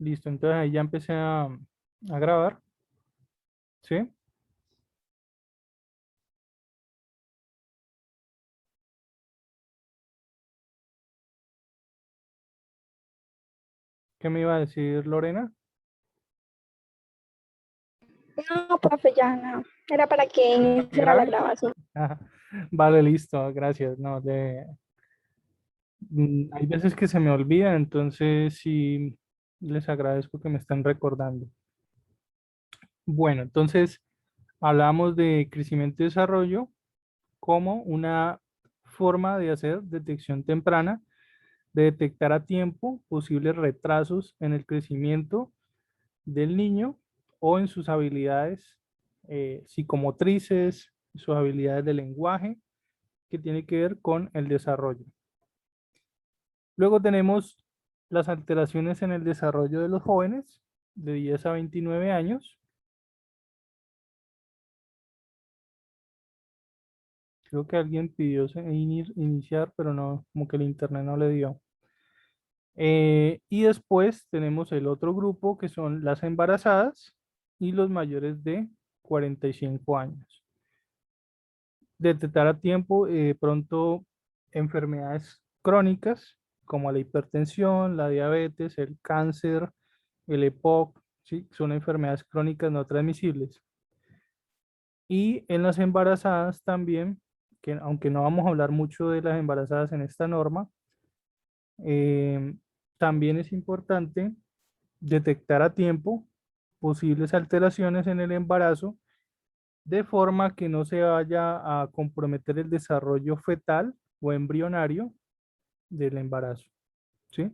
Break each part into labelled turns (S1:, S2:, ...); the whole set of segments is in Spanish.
S1: Listo, entonces ahí ya empecé a grabar, ¿sí? ¿Qué me iba a decir Lorena?
S2: No, profe, ya no. Era para que
S1: ¿Que
S2: iniciara la
S1: grabe?
S2: grabación.
S1: Ajá. Vale, listo, gracias. No, hay veces que se me olvida, entonces sí les agradezco que me estén recordando. Bueno, entonces hablamos de crecimiento y desarrollo como una forma de hacer detección temprana, de detectar a tiempo posibles retrasos en el crecimiento del niño o en sus habilidades psicomotrices, sus habilidades de lenguaje, que tiene que ver con el desarrollo. Luego tenemos las alteraciones en el desarrollo de los jóvenes de 10 a 29 años. Creo que alguien pidió iniciar, pero no, como que el internet no le dio. Y después tenemos el otro grupo que son las embarazadas y los mayores de 45 años. Detectar a tiempo pronto enfermedades crónicas como la hipertensión, la diabetes, el cáncer, el EPOC, ¿sí? Son enfermedades crónicas no transmisibles. Y en las embarazadas también, que aunque no vamos a hablar mucho de las embarazadas en esta norma, eh, también es importante detectar a tiempo posibles alteraciones en el embarazo de forma que no se vaya a comprometer el desarrollo fetal o embrionario del embarazo, ¿sí?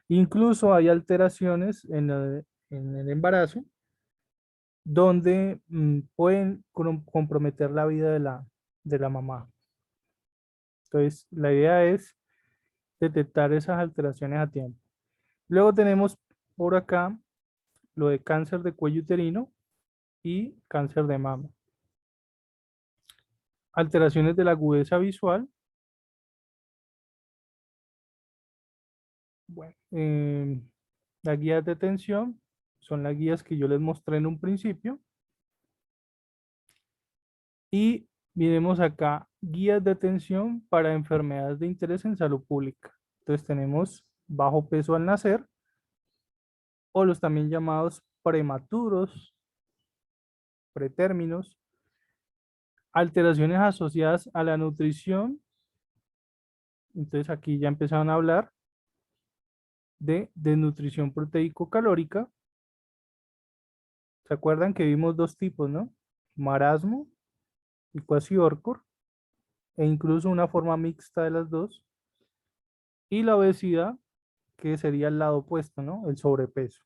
S1: Incluso hay alteraciones en el embarazo donde pueden comprometer la vida de la mamá. Entonces, la idea es detectar esas alteraciones a tiempo. Luego tenemos por acá lo de cáncer de cuello uterino y cáncer de mama. Alteraciones de la agudeza visual. Bueno, las guías de atención son las guías que yo les mostré en un principio. Y miremos acá, guías de atención para enfermedades de interés en salud pública. Entonces tenemos bajo peso al nacer o los también llamados prematuros, pretérminos, alteraciones asociadas a la nutrición. Entonces aquí ya empezaron a hablar de desnutrición proteico-calórica. ¿Se acuerdan que vimos dos tipos, no? Marasmo y cuasiorcor, e incluso una forma mixta de las dos. Y la obesidad, que sería el lado opuesto, ¿no? El sobrepeso.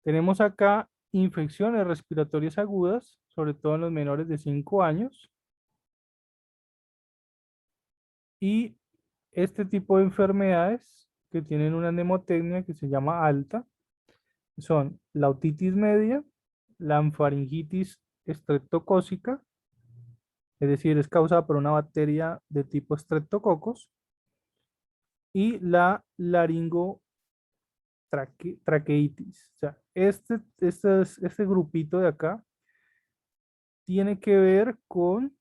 S1: Tenemos acá infecciones respiratorias agudas, sobre todo en los menores de 5 años. Y este tipo de enfermedades que tienen una mnemotecnia que se llama alta son la otitis media, la faringitis estreptocócica, es decir, es causada por una bacteria de tipo Streptococcus, y la laringotraqueitis. O sea, este grupito de acá tiene que ver con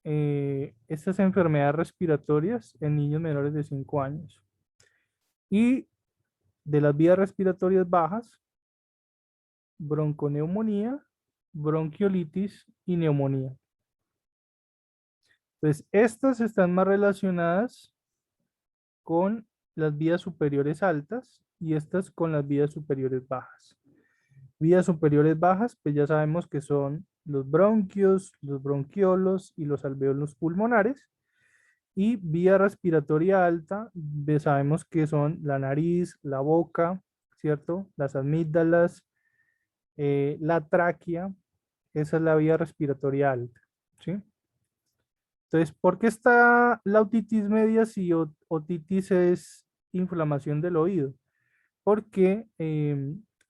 S1: estas enfermedades respiratorias en niños menores de 5 años. Y de las vías respiratorias bajas, bronconeumonía, bronquiolitis y neumonía. Entonces, estas están más relacionadas con las vías superiores altas y estas con las vías superiores bajas. Vías superiores bajas, pues ya sabemos que son los bronquios, los bronquiolos y los alvéolos pulmonares. Y vía respiratoria alta, sabemos que son la nariz, la boca, ¿cierto? Las amígdalas, la tráquea, esa es la vía respiratoria alta, ¿sí? Entonces, ¿por qué está la otitis media si otitis es inflamación del oído? Porque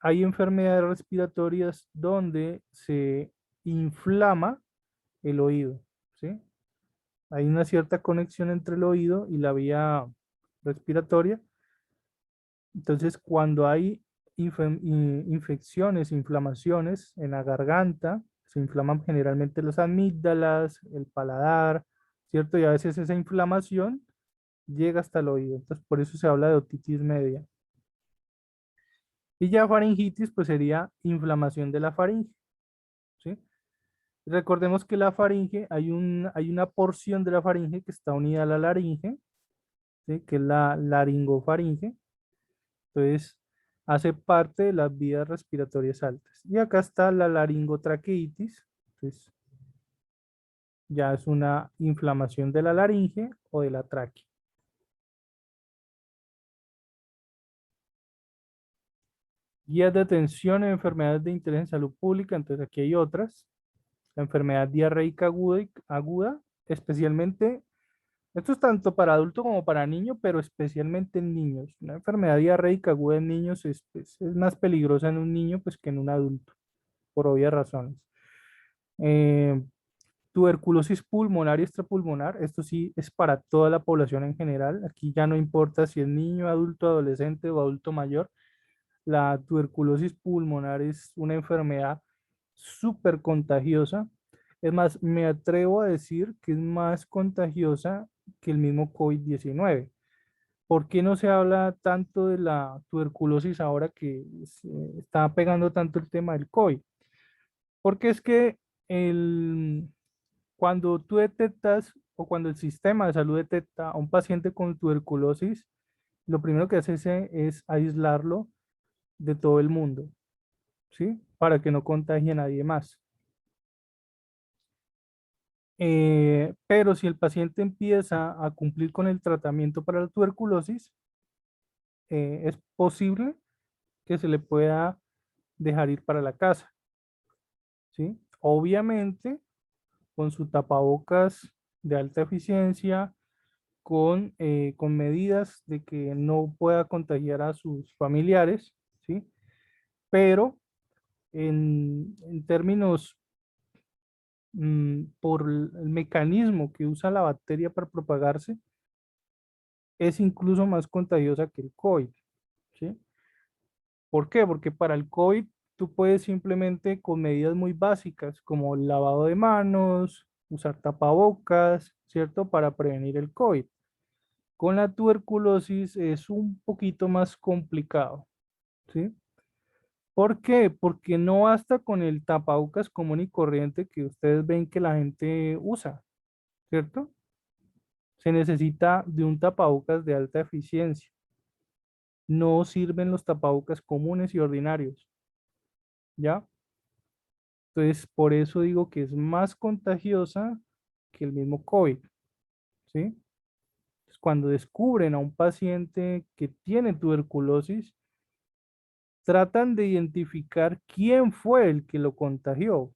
S1: hay enfermedades respiratorias donde se inflama el oído, ¿sí? Hay una cierta conexión entre el oído y la vía respiratoria, Entonces, cuando hay infecciones, inflamaciones en la garganta, se inflaman generalmente las amígdalas, el paladar, ¿cierto? Y a veces esa inflamación llega hasta el oído. Entonces, por eso se habla de otitis media. Y ya faringitis, pues sería inflamación de la faringe, ¿sí? Recordemos que la faringe, hay una porción de la faringe que está unida a la laringe, ¿sí? Que es la laringofaringe. Entonces, hace parte de las vías respiratorias altas. Y acá está la laringotraqueitis. Entonces, ya es una inflamación de la laringe o de la tráquea. Guías de atención en enfermedades de interés en salud pública. Entonces, aquí hay otras. La enfermedad diarreica aguda, especialmente, esto es tanto para adulto como para niño, pero especialmente en niños. Una enfermedad diarreica aguda en niños es más peligrosa en un niño pues, que en un adulto, por obvias razones. Eh, Tuberculosis pulmonar y extrapulmonar, esto sí es para toda la población en general. Aquí ya no importa si es niño, adulto, adolescente o adulto mayor. La tuberculosis pulmonar es una enfermedad súper contagiosa. Es más, me atrevo a decir que es más contagiosa que el mismo COVID-19. ¿Por qué no se habla tanto de la tuberculosis ahora que se está pegando tanto el tema del COVID? Porque es que el, cuando tú detectas o cuando el sistema de salud detecta a un paciente con tuberculosis, lo primero que hace es aislarlo de todo el mundo, ¿sí? Para que no contagie a nadie más. Pero si el paciente empieza a cumplir con el tratamiento para la tuberculosis, es posible que se le pueda dejar ir para la casa, ¿sí? Obviamente, con su tapabocas de alta eficiencia, con medidas de que no pueda contagiar a sus familiares, ¿sí? Pero en términos por el mecanismo que usa la bacteria para propagarse, es incluso más contagiosa que el COVID, ¿sí? ¿Por qué? Porque para el COVID tú puedes simplemente con medidas muy básicas como el lavado de manos, usar tapabocas, ¿cierto? Para prevenir el COVID. Con la tuberculosis es un poquito más complicado, ¿sí? ¿Por qué? Porque no basta con el tapabocas común y corriente que ustedes ven que la gente usa, ¿cierto? Se necesita de un tapabocas de alta eficiencia. No sirven los tapabocas comunes y ordinarios, ¿ya? Entonces, por eso digo que es más contagiosa que el mismo COVID, ¿sí? Entonces, cuando descubren a un paciente que tiene tuberculosis, tratan de identificar quién fue el que lo contagió,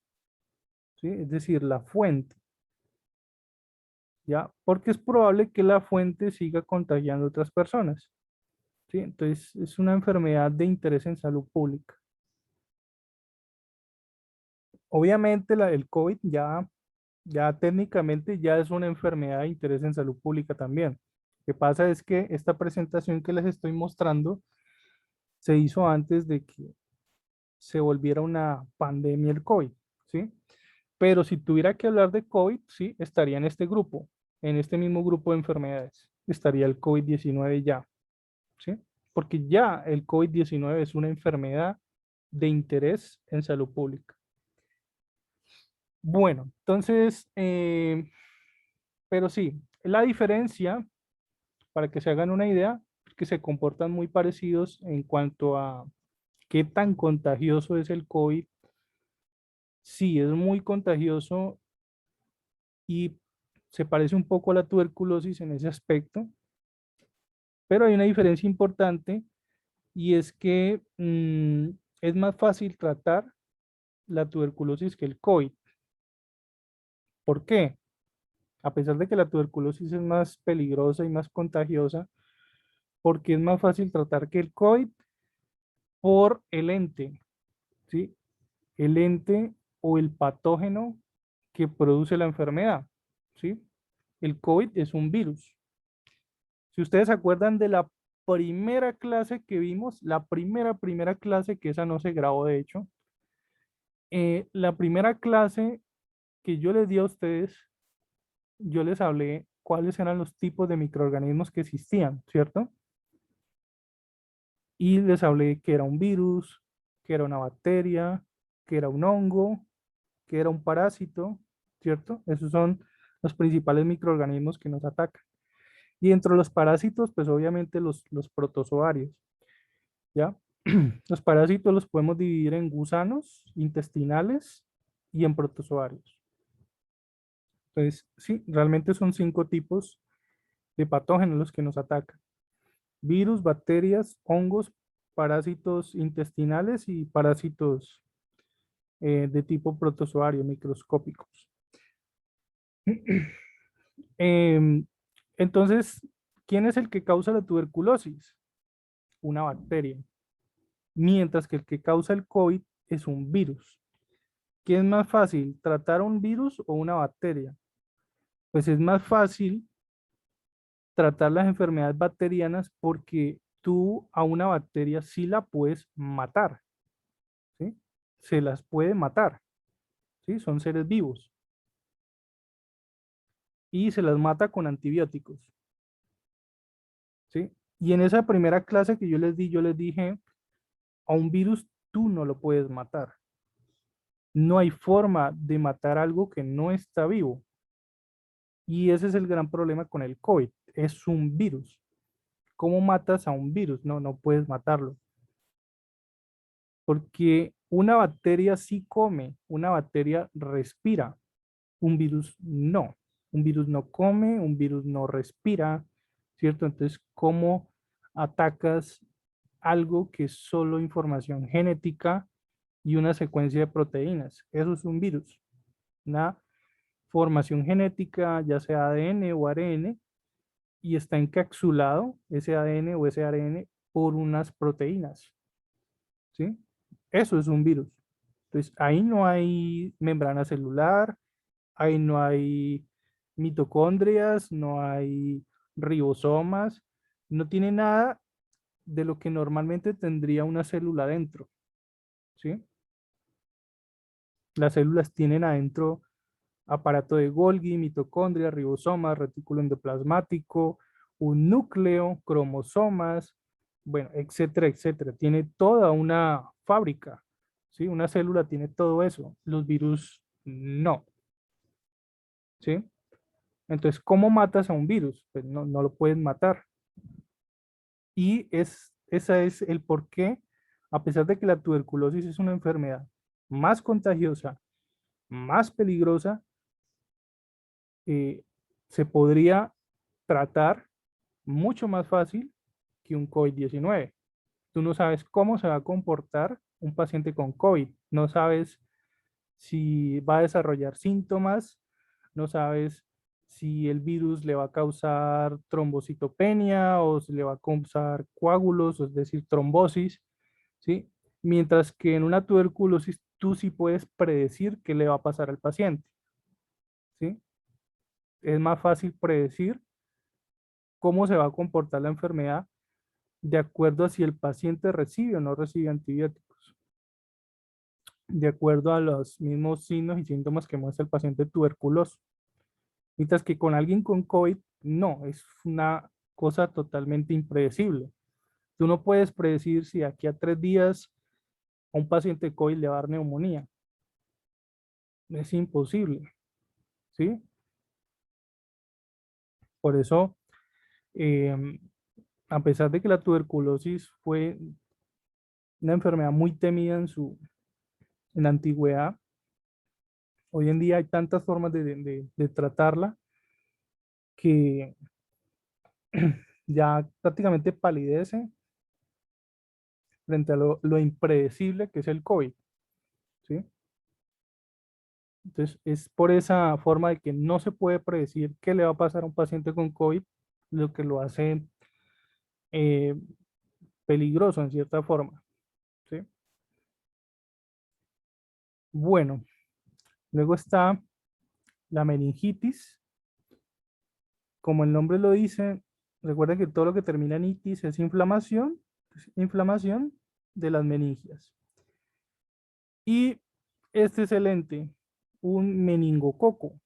S1: ¿sí? Es decir, la fuente, ¿ya? Porque es probable que la fuente siga contagiando a otras personas, ¿sí? Entonces, es una enfermedad de interés en salud pública. Obviamente, el COVID ya técnicamente ya es una enfermedad de interés en salud pública también. Lo que pasa es que esta presentación que les estoy mostrando se hizo antes de que se volviera una pandemia el COVID, ¿sí? Pero si tuviera que hablar de COVID, sí, estaría en este grupo, en este mismo grupo de enfermedades. Estaría el COVID-19 ya, ¿sí? Porque ya el COVID-19 es una enfermedad de interés en salud pública. Bueno, entonces, pero sí, la diferencia, para que se hagan una idea, es que se comportan muy parecidos en cuanto a qué tan contagioso es el COVID. Sí, es muy contagioso y se parece un poco a la tuberculosis en ese aspecto, pero hay una diferencia importante y es que es más fácil tratar la tuberculosis que el COVID. ¿Por qué? A pesar de que la tuberculosis es más peligrosa y más contagiosa, porque es más fácil tratar que el COVID por el ente, ¿sí? El ente o el patógeno que produce la enfermedad, ¿sí? El COVID es un virus. Si ustedes se acuerdan de la primera clase que vimos, la primera clase, que esa no se grabó de hecho, la primera clase que yo les di a ustedes, yo les hablé cuáles eran los tipos de microorganismos que existían, ¿cierto? Y les hablé que era un virus, que era una bacteria, que era un hongo, que era un parásito, ¿cierto? Esos son los principales microorganismos que nos atacan. Y dentro de los parásitos, pues obviamente los protozoarios, ¿ya? Los parásitos los podemos dividir en gusanos intestinales y en protozoarios. Entonces, sí, realmente son 5 tipos de patógenos los que nos atacan. Virus, bacterias, hongos, parásitos intestinales y parásitos de tipo protozoario, microscópicos. Em, entonces, ¿quién es el que causa la tuberculosis? Una bacteria. Mientras que el que causa el COVID es un virus. ¿Qué es más fácil, tratar un virus o una bacteria? Pues es más fácil tratar las enfermedades bacterianas porque tú a una bacteria sí la puedes matar, ¿sí? Se las puede matar, ¿sí? Son seres vivos y se las mata con antibióticos, ¿sí? Y en esa primera clase que yo les di, yo les dije, a un virus tú no lo puedes matar. No hay forma de matar algo que no está vivo. Y ese es el gran problema con el COVID. Es un virus. ¿Cómo matas a un virus? No, no puedes matarlo. Porque una bacteria sí come, una bacteria respira, un virus no. Un virus no come, un virus no respira, ¿cierto? Entonces, ¿cómo atacas algo que es solo información genética y una secuencia de proteínas? Eso es un virus. Una formación genética, ya sea ADN o ARN, y está encapsulado ese ADN o ese ARN por unas proteínas, ¿sí? Eso es un virus. Entonces, ahí no hay membrana celular, ahí no hay mitocondrias, no hay ribosomas, no tiene nada de lo que normalmente tendría una célula dentro, ¿sí? Las células tienen adentro aparato de Golgi, mitocondria, ribosomas, retículo endoplasmático, un núcleo, cromosomas, bueno, etcétera, etcétera. Tiene toda una fábrica, ¿sí? Una célula tiene todo eso. Los virus no, ¿sí? Entonces, ¿cómo matas a un virus? Pues no, no lo puedes matar. Y ese es el por qué, a pesar de que la tuberculosis es una enfermedad más contagiosa, más peligrosa, eh, se podría tratar mucho más fácil que un COVID-19. Tú no sabes cómo se va a comportar un paciente con COVID, no sabes si va a desarrollar síntomas, no sabes si el virus le va a causar trombocitopenia o si le va a causar coágulos, es decir, trombosis, ¿sí? Mientras que en una tuberculosis tú sí puedes predecir qué le va a pasar al paciente, ¿sí? Es más fácil predecir cómo se va a comportar la enfermedad de acuerdo a si el paciente recibe o no recibe antibióticos, de acuerdo a los mismos signos y síntomas que muestra el paciente tuberculoso. Mientras que con alguien con COVID, no, es una cosa totalmente impredecible. Tú no puedes predecir si aquí a 3 días a un paciente de COVID le va a dar neumonía. Es imposible, ¿sí? Por eso, eh, a pesar de que la tuberculosis fue una enfermedad muy temida en la antigüedad, hoy en día hay tantas formas de tratarla que ya prácticamente palidece frente a lo impredecible que es el COVID, ¿sí? Entonces, es por esa forma de que no se puede predecir qué le va a pasar a un paciente con COVID, lo que lo hace eh, peligroso en cierta forma, ¿sí? Bueno, luego está la meningitis. Como el nombre lo dice, Recuerden que todo lo que termina en itis es inflamación de las meningias. Y este es el ente, un meningococo,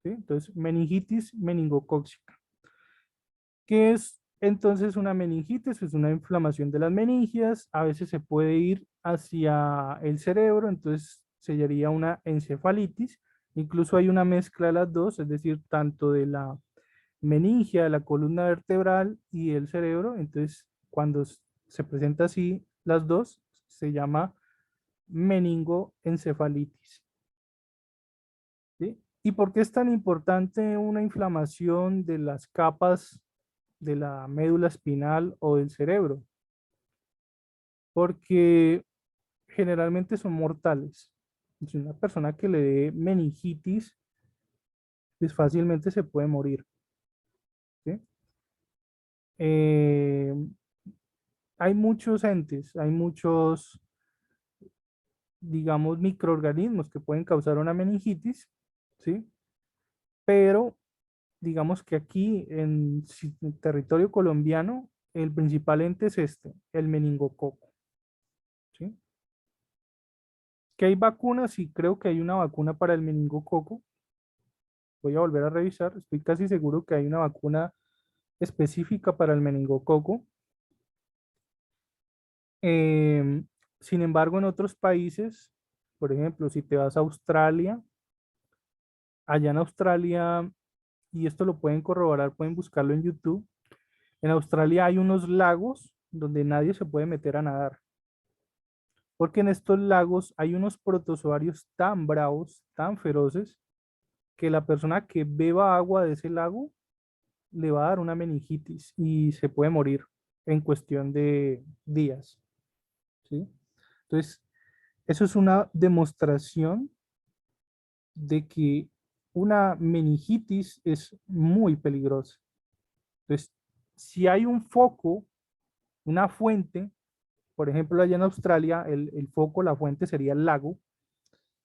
S1: ¿sí? Entonces, meningitis meningocócica. ¿Qué es entonces una meningitis? Es una inflamación de las meningias, a veces se puede ir hacia el cerebro, entonces sería una encefalitis. Incluso hay una mezcla de las dos, es decir, tanto de la meningia, de la columna vertebral y el cerebro. Entonces, cuando se presenta así las dos, se llama meningoencefalitis. ¿Sí? ¿Y por qué es tan importante una inflamación de las capas de la médula espinal o del cerebro? Porque generalmente son mortales. Si una persona que le dé meningitis, pues fácilmente se puede morir. ¿Sí? Eh, hay muchos entes, hay muchos, digamos, microorganismos que pueden causar una meningitis, ¿sí? Pero digamos que aquí en territorio colombiano, el principal ente es este, el meningococo, ¿sí? Que hay vacunas y creo que hay una vacuna para el meningococo. Voy a volver a revisar, estoy casi seguro que hay una vacuna específica para el meningococo. Em, Sin embargo, en otros países, por ejemplo, si te vas a Australia, allá en Australia, y esto lo pueden corroborar, pueden buscarlo en YouTube, en Australia hay unos lagos donde nadie se puede meter a nadar, porque en estos lagos hay unos protozoarios tan bravos, tan feroces, que la persona que beba agua de ese lago le va a dar una meningitis y se puede morir en cuestión de días, ¿sí? Entonces, eso es una demostración de que una meningitis es muy peligrosa. Entonces, si hay un foco, una fuente, por ejemplo, allá en Australia, el foco, la fuente sería el lago.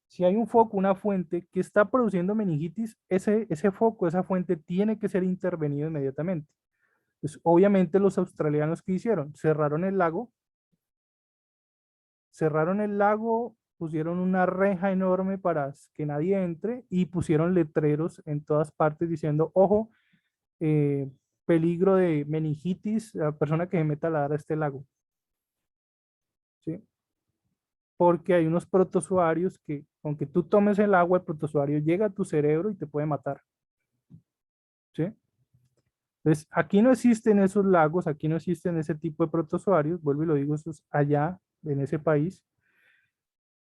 S1: Si hay un foco, una fuente que está produciendo meningitis, ese foco, esa fuente tiene que ser intervenido inmediatamente. Pues obviamente los australianos, ¿qué hicieron? Cerraron el lago, pusieron una reja enorme para que nadie entre y pusieron letreros en todas partes diciendo, ojo, eh, peligro de meningitis, la persona que se meta a nadar a este lago, ¿sí? Porque hay unos protozoarios que, aunque tú tomes el agua, el protozoario llega a tu cerebro y te puede matar, ¿sí? Entonces, aquí no existen esos lagos, aquí no existen ese tipo de protozoarios, vuelvo y lo digo, eso es allá, en ese país,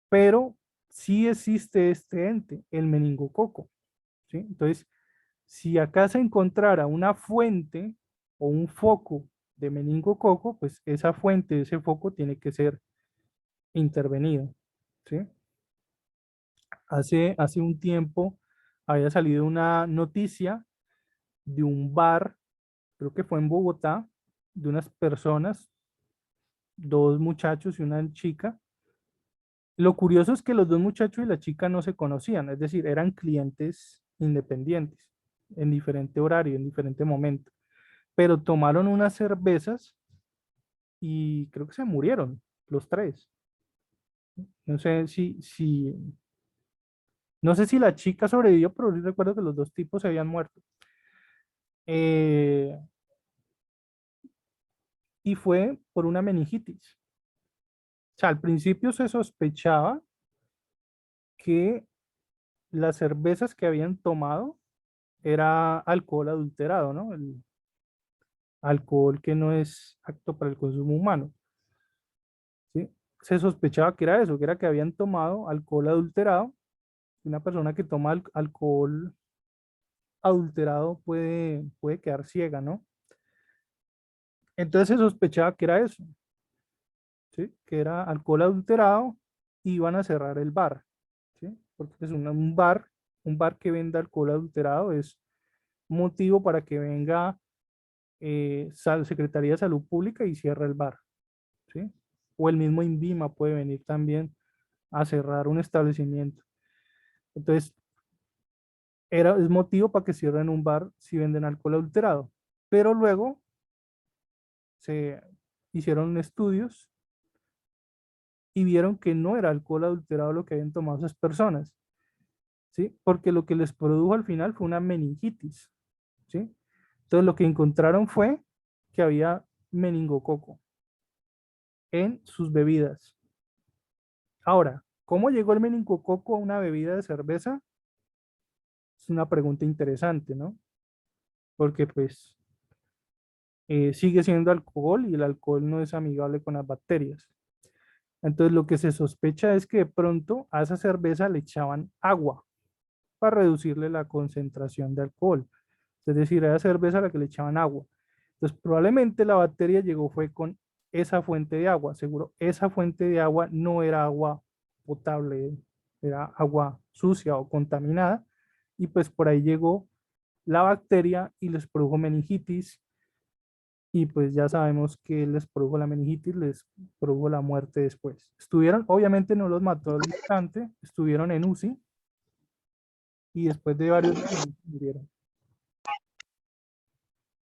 S1: pero sí existe este ente, el meningococo, ¿sí? Entonces, si acá se encontrara una fuente o un foco de meningococo, pues esa fuente, ese foco tiene que ser intervenido, ¿sí? Hace un tiempo había salido una noticia de un bar, creo que fue en Bogotá, de unas personas, dos muchachos y una chica. Lo curioso es que los dos muchachos y la chica no se conocían, es decir, eran clientes independientes, en diferente horario, en diferente momento, pero tomaron unas cervezas y creo que se murieron los tres. No sé no sé si la chica sobrevivió, pero sí recuerdo que los dos tipos se habían muerto. Eh, y fue por una meningitis. O sea, al principio se sospechaba que las cervezas que habían tomado era alcohol adulterado, ¿no? El alcohol que no es apto para el consumo humano, ¿sí? Se sospechaba que era eso, que era que habían tomado alcohol adulterado. Una persona que toma alcohol adulterado puede quedar ciega, ¿no? Entonces se sospechaba que era eso, ¿sí? Que era alcohol adulterado y iban a cerrar el bar, ¿sí? Porque es un bar que venda alcohol adulterado es motivo para que venga Secretaría de Salud Pública y cierre el bar, ¿sí? O el mismo INVIMA puede venir también a cerrar un establecimiento. Entonces, es motivo para que cierren un bar si venden alcohol adulterado. Pero luego se hicieron estudios y vieron que no era alcohol adulterado lo que habían tomado esas personas, ¿sí? Porque lo que les produjo al final fue una meningitis, ¿sí? Entonces lo que encontraron fue que había meningococo en sus bebidas. Ahora, ¿cómo llegó el meningococo a una bebida de cerveza? Es una pregunta interesante, ¿no? Porque pues sigue siendo alcohol y el alcohol no es amigable con las bacterias. Entonces lo que se sospecha es que de pronto a esa cerveza le echaban agua para reducirle la concentración de alcohol. Es decir, a esa cerveza a la que le echaban agua. Entonces probablemente la bacteria llegó fue con esa fuente de agua. Seguro, esa fuente de agua no era agua potable, era agua sucia o contaminada. Y pues por ahí llegó la bacteria y les produjo meningitis. Y pues ya sabemos que les produjo la meningitis, les produjo la muerte después. Estuvieron, obviamente no los mató al instante, estuvieron en UCI y después de varios días murieron.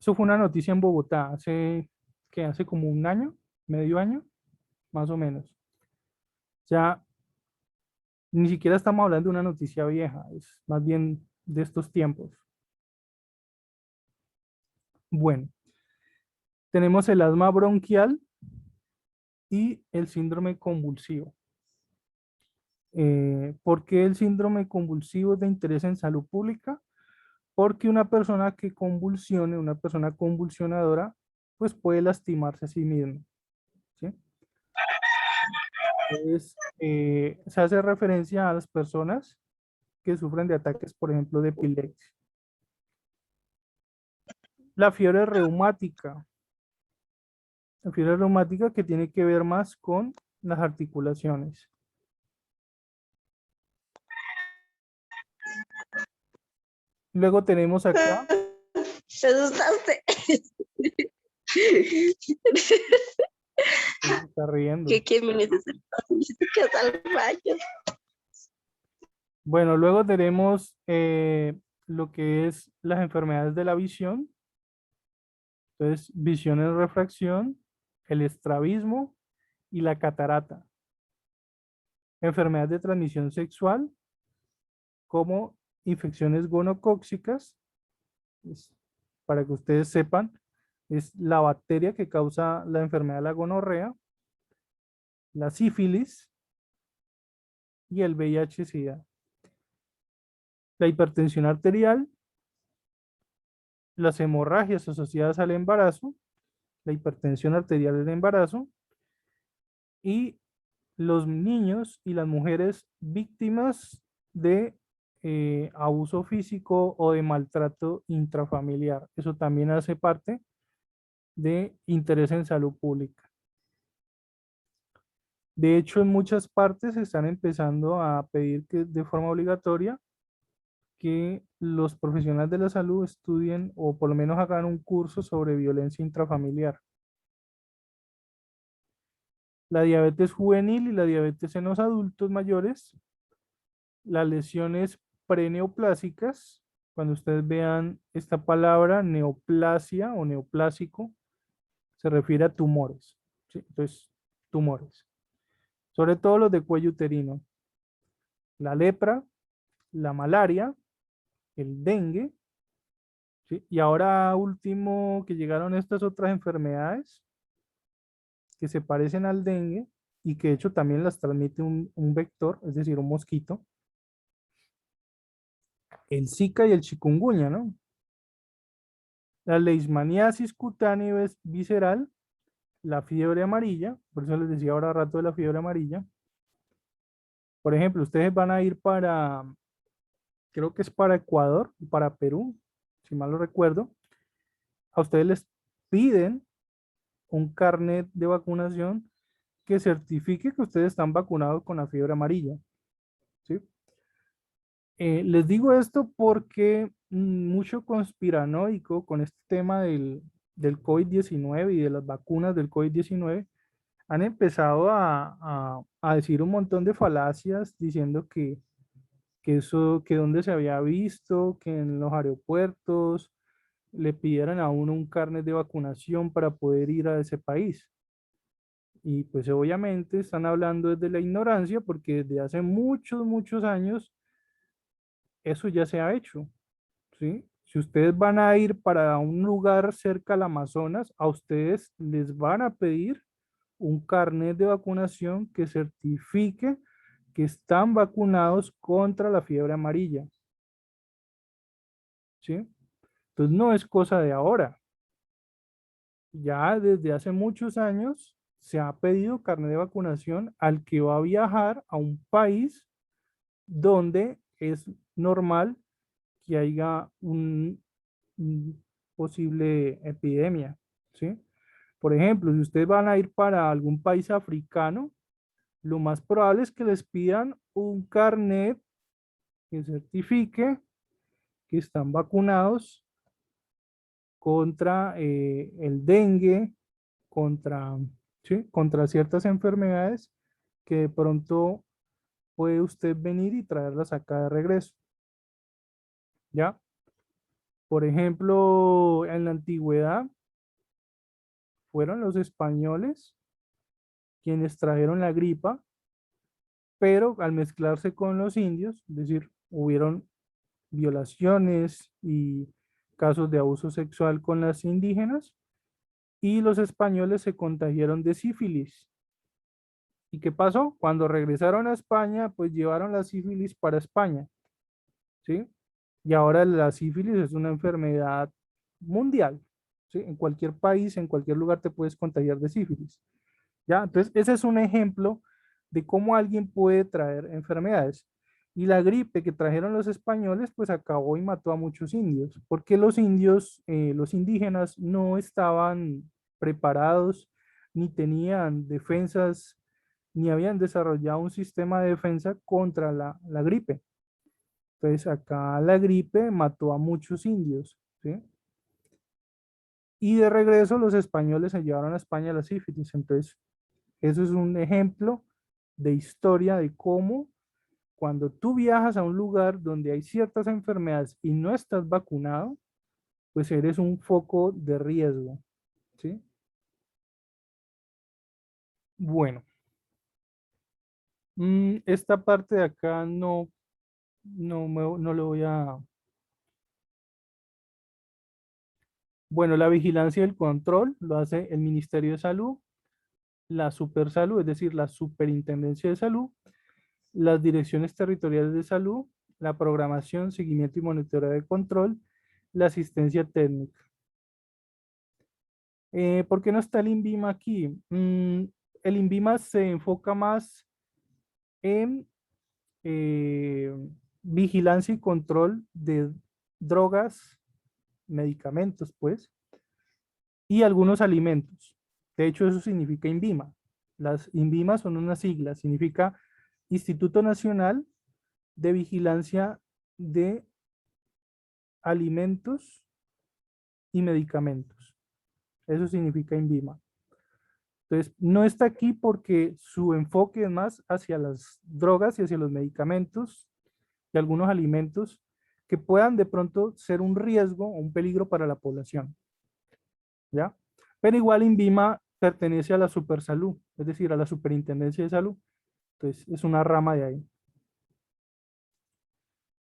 S1: Eso fue una noticia en Bogotá hace como un año, medio año, más o menos. Ya ni siquiera estamos hablando de una noticia vieja, es más bien de estos tiempos. Bueno, tenemos el asma bronquial y el síndrome convulsivo. ¿Por qué el síndrome convulsivo es de interés en salud pública? Porque una persona que convulsione, una persona convulsionadora, pues puede lastimarse a sí misma, ¿sí? Entonces, se hace referencia a las personas que sufren de ataques, por ejemplo, de epilepsia. La fiebre reumática. La fiebre reumática que tiene que ver más con las articulaciones. Luego tenemos acá,
S2: Te asustaste.
S1: se está riendo.
S2: ¿Qué me necesitas? Necesito que vas al baño.
S1: Bueno, luego tenemos lo que es las enfermedades de la visión. Entonces, visión en refracción, el estrabismo y la catarata. Enfermedades de transmisión sexual, como infecciones gonocócicas, es- para que ustedes sepan, es la bacteria que causa la enfermedad de la gonorrea, la sífilis y el VIH-Sida. La hipertensión arterial, las hemorragias asociadas al embarazo, la hipertensión arterial del embarazo y los niños y las mujeres víctimas de abuso físico o de maltrato intrafamiliar. Eso también hace parte de interés en salud pública. De hecho, en muchas partes se están empezando a pedir que de forma obligatoria que los profesionales de la salud estudien o por lo menos hagan un curso sobre violencia intrafamiliar. La diabetes juvenil y la diabetes en los adultos mayores, las lesiones preneoplásicas, cuando ustedes vean esta palabra neoplasia o neoplásico, se refiere a tumores, ¿sí? Entonces, tumores, sobre todo los de cuello uterino, la lepra, la malaria, el dengue, ¿sí? Y ahora último que llegaron estas otras enfermedades que se parecen al dengue y que de hecho también las transmite un vector, es decir, un mosquito, el Zika y el chikungunya, ¿no? La leishmaniasis cutánea y visceral, la fiebre amarilla, por eso les decía ahora rato de la fiebre amarilla. Por ejemplo, ustedes van a ir para, creo que es para Ecuador y para Perú, si mal lo recuerdo. A ustedes les piden un carnet de vacunación que certifique que ustedes están vacunados con la fiebre amarilla, ¿sí? Les digo esto porque mucho conspiranoico con este tema del COVID-19 y de las vacunas del COVID-19 han empezado a decir un montón de falacias diciendo que eso, que donde se había visto, que en los aeropuertos, le pidieran a uno un carnet de vacunación para poder ir a ese país. Y pues obviamente están hablando desde la ignorancia porque desde hace muchos, muchos años eso ya se ha hecho, ¿sí? Si ustedes van a ir para un lugar cerca al Amazonas, a ustedes les van a pedir un carnet de vacunación que certifique que están vacunados contra la fiebre amarilla, ¿sí? Entonces no es cosa de ahora. Ya desde hace muchos años se ha pedido carnet de vacunación al que va a viajar a un país donde es normal que haya un posible epidemia, ¿sí? Por ejemplo, si ustedes van a ir para algún país africano, lo más probable es que les pidan un carnet que certifique que están vacunados contra el dengue, contra, ¿sí? Contra ciertas enfermedades que de pronto puede usted venir y traerlas acá de regreso, ¿ya? Por ejemplo, en la antigüedad fueron los españoles quienes trajeron la gripa, pero al mezclarse con los indios, es decir, hubieron violaciones y casos de abuso sexual con las indígenas, y los españoles se contagiaron de sífilis. ¿Y qué pasó? Cuando regresaron a España, pues llevaron la sífilis para España, ¿sí? Y ahora la sífilis es una enfermedad mundial, ¿sí? En cualquier país, en cualquier lugar te puedes contagiar de sífilis, ¿ya? Entonces, ese es un ejemplo de cómo alguien puede traer enfermedades. Y la gripe que trajeron los españoles, pues acabó y mató a muchos indios, porque los indios, los indígenas no estaban preparados, ni tenían defensas, ni habían desarrollado un sistema de defensa contra la gripe. Entonces acá la gripe mató a muchos indios, ¿sí? Y de regreso los españoles se llevaron a España la sífilis. Entonces, eso es un ejemplo de historia de cómo cuando tú viajas a un lugar donde hay ciertas enfermedades y no estás vacunado, pues eres un foco de riesgo, ¿sí? Bueno, esta parte de acá no lo voy a... Bueno, la vigilancia y el control lo hace el Ministerio de Salud, la Supersalud, es decir, la Superintendencia de Salud, las direcciones territoriales de salud, la programación, seguimiento y monitoreo de control, la asistencia técnica. ¿Por qué no está el INVIMA aquí? El INVIMA se enfoca más en eh, vigilancia y control de drogas, medicamentos, pues, y algunos alimentos. De hecho, eso significa INVIMA. Las INVIMA son unas siglas, significa Instituto Nacional de Vigilancia de Alimentos y Medicamentos. Eso significa INVIMA. Entonces, no está aquí porque su enfoque es más hacia las drogas y hacia los medicamentos y algunos alimentos que puedan de pronto ser un riesgo o un peligro para la población, ¿ya? Pero igual INVIMA pertenece a la Supersalud, es decir, a la Superintendencia de Salud. Entonces, es una rama de ahí.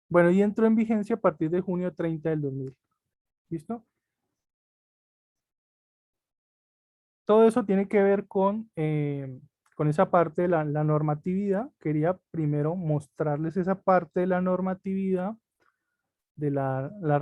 S1: Bueno, y entró en vigencia a partir de junio 30 del 2000. ¿Listo? Todo eso tiene que ver con esa parte de la normatividad. Quería primero mostrarles esa parte de la normatividad, de la